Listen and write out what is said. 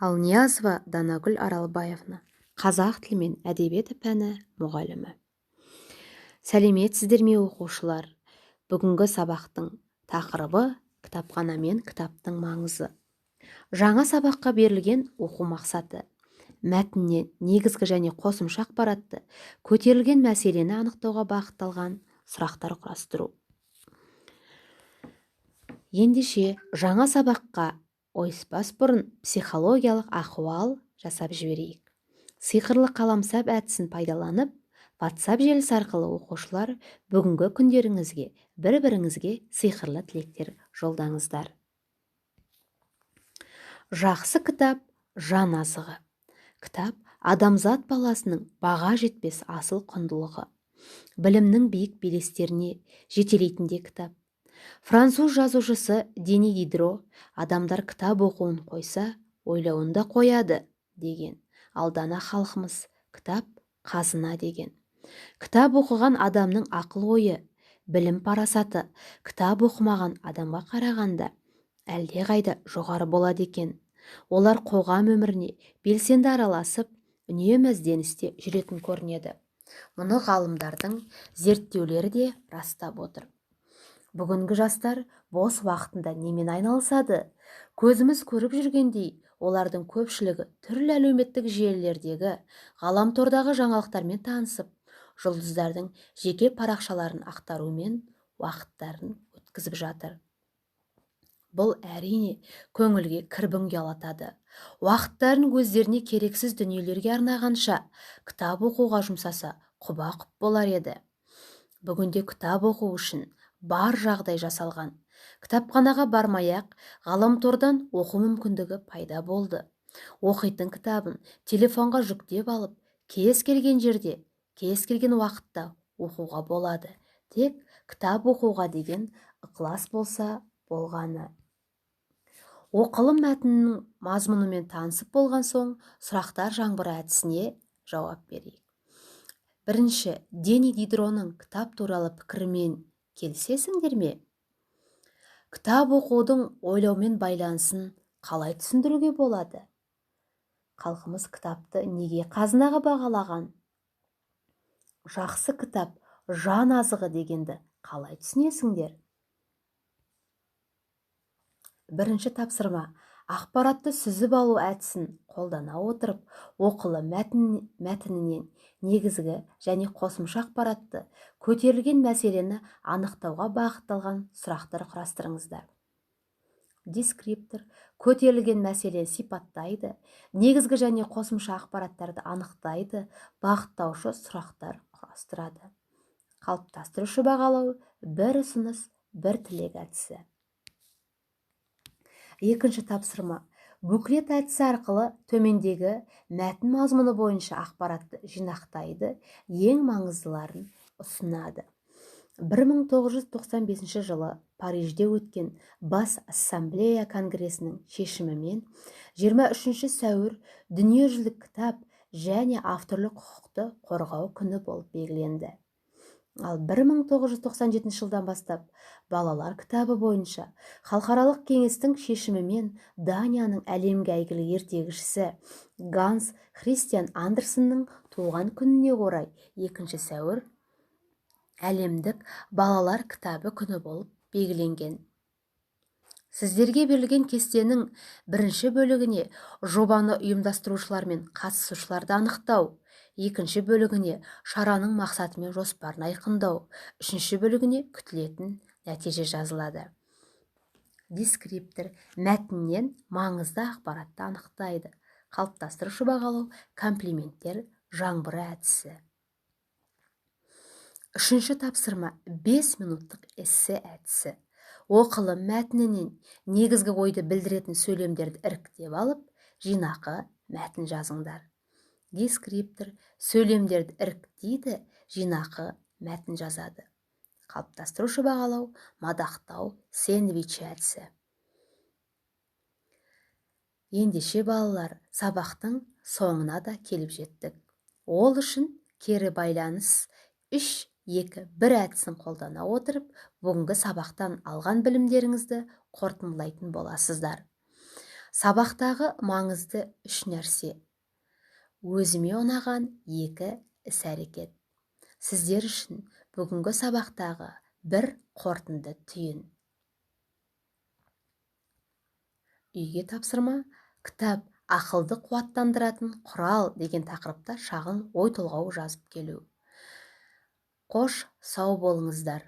Ал Ниязова Данагүл Аралбаевна, қазақ тілі мен әдебиеті пәні мұғалімі. Сәлеметсіздер ме оқушылар? Бүгінгі сабақтың тақырыбы кітапхана мен кітаптың маңызы. Жаңа сабаққа берілген оқу мақсаты: мәтіннен негізгі және қосымша ақпаратты, көтерілген мәселені анықтауға бағытталған сұрақтар құрастыру. Ендеше жаңа сабаққа ойыспас бұрын психологиялық ахуал жасап жіберейік. Сиқырлы қаламсап әдісін пайдаланып, WhatsApp желісі арқылы оқушылар бүгінгі күндеріңізге бір-біріңізге сиқырлы тілектер жолдаңыздар. Жақсы кітап жан азығы. Кітап адамзат баласының баға жетпес асыл құндылығы. Білімнің биік белестеріне жетелейтінде кітап. Француз жазушысы Дени Дидро адамдар кітап оқуын қойса, ойлауын да қояды деген. Алдана халқымыз кітап қазына деген. Кітап оқыған адамның ақыл ойы, білім парасаты кітап оқымаған адамға қарағанда әлде қайда жоғары болады екен. Олар қоғам өміріне белсенді араласып, үнемі ізденісте жүретін көрінеді. Мұны ғалымдардың зерттеулері де растап отыр. Бүгінгі жастар бос уақытында немен айналысады? Көзіміз көріп жүргендей, олардың көпшілігі түрлі әлеуметтік желілердегі, ғаламтордағы жаңалықтармен танысып, жұлдыздардың жеке парақшаларын ақтарумен уақыттарын өткізіп жатыр. Бұл әрине көңілге кірбің ұялатады. Уақыттарын өздеріне керексіз дүниелерге арнағанша, кітап оқуға жұмсаса, құба-құп болар еді. Бүгінде кітап оқу үшін бар жағдай жасалған. Кітапханаға бармай-ақ ғаламтордан оқу мүмкіндігі пайда болды. Оқитын кітабын телефонға жүктеп алып, кез келген жерде, кез келген уақытта оқуға болады. Тек кітап оқуға деген ықылас болса болғаны. Оқылым мәтінінің мазмұнымен танысып болған соң, сұрақтар жаңбыры әдісіне жауап берейік. Бірінші, Дени Дидроның кітап туралы пікірімен келісесіңдер ме? Кітап оқудың ойлаумен байланысын қалай түсіндіруге болады? Халқымыз кітапты неге қазынаға бағалаған? Жақсы кітап жан азығы дегенді қалай түсінесіңдер? Бірінші тапсырма: ақпаратты сүзіп алу әдісін қолдана отырып, оқылым мәтінінен негізгі және қосымша ақпаратты, көтерілген мәселені анықтауға бағытталған сұрақтар құрастырыңыздар. Дескриптор көтерілген мәселені сипаттайды, негізгі және қосымша ақпараттарды анықтайды, бағыттаушы сұрақтар құрастырады. Қалыптастырушы бағалау: бір ұсыныс, бір тілек әдісі. Екінші тапсырма: буклет әдісі арқылы төмендегі мәтін мазмұны бойынша ақпаратты жинақтайды, ең маңыздыларын ұсынады. 1995 жылы Парижде өткен Бас Ассамблея Конгресінің шешімімен 23 сәуір дүниежүзілік кітап және авторлық құқықты қорғау күні болып белгіленді. Ал 1997 жылдан бастап балалар кітабы бойынша халықаралық кеңестің шешімімен Данияның әлемге әйгілі ертегішісі Ганс Христиан Андерсеннің туған күніне орай 2 сәуір әлемдік балалар кітабы күні болып белгіленген. Сіздерге берілген кестенің бірінші бөлігіне жобаны ұйымдастырушылар мен қатысушыларды анықтау, екінші бөлігіне шараның мақсаты мен жоспарын айқындау, үшінші бөлігіне күтілетін нәтиже жазылады. Дескриптор мәтіннен маңызды ақпаратты анықтайды. Қалыптастырушы бағалау: комплименттер жаңбыры әдісі. Үшінші тапсырма: 5 минуттық эссе әдісі. Оқылым мәтінінен негізгі ойды білдіретін сөйлемдерді іріктеп алып, жинақы мәтін жазыңдар. Дескриптор сөйлемдерді іріктейді, жинақы мәтін жазады. Қалыптастырушы бағалау: мадақтау сэндвич әдісі. Ендеше балалар, сабақтың соңына да келіп жеттік. Ол үшін кері байланыс 3-2-1 әдісін қолдана отырып, бүгінгі сабақтан алған білімдеріңізді қорытындылайтын боласыздар. Сабақтағы маңызды үш нәрсе. Өзіме ұнаған екі іс-әрекет. Сіздер үшін бүгінгі сабақтағы бір қорытынды түйін. Үйге тапсырма: кітап ақылды қуаттандыратын құрал деген тақырыпта шағын ой толғау жазып келу. Қош сау болыңыздар.